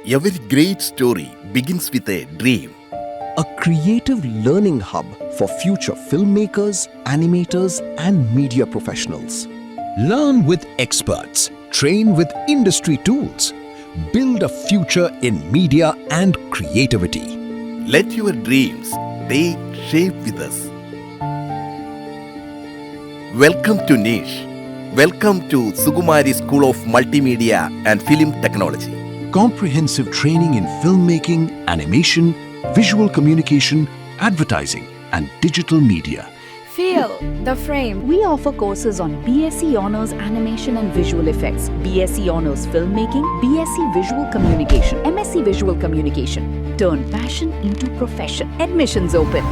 Every great story begins with a dream. A creative learning hub for future filmmakers, animators, and media professionals. Learn with experts. Train with industry tools. Build a future in media and creativity. Let your dreams take shape with us. Welcome to Niche. Welcome to Sukumari School of Multimedia and Film Technology. Comprehensive training in filmmaking, animation, visual communication, advertising, and digital media. Feel the frame. We offer courses on BSc Honours Animation and Visual Effects, BSc Honours Filmmaking, BSc Visual Communication, MSc Visual Communication. Turn passion into profession. Admissions open.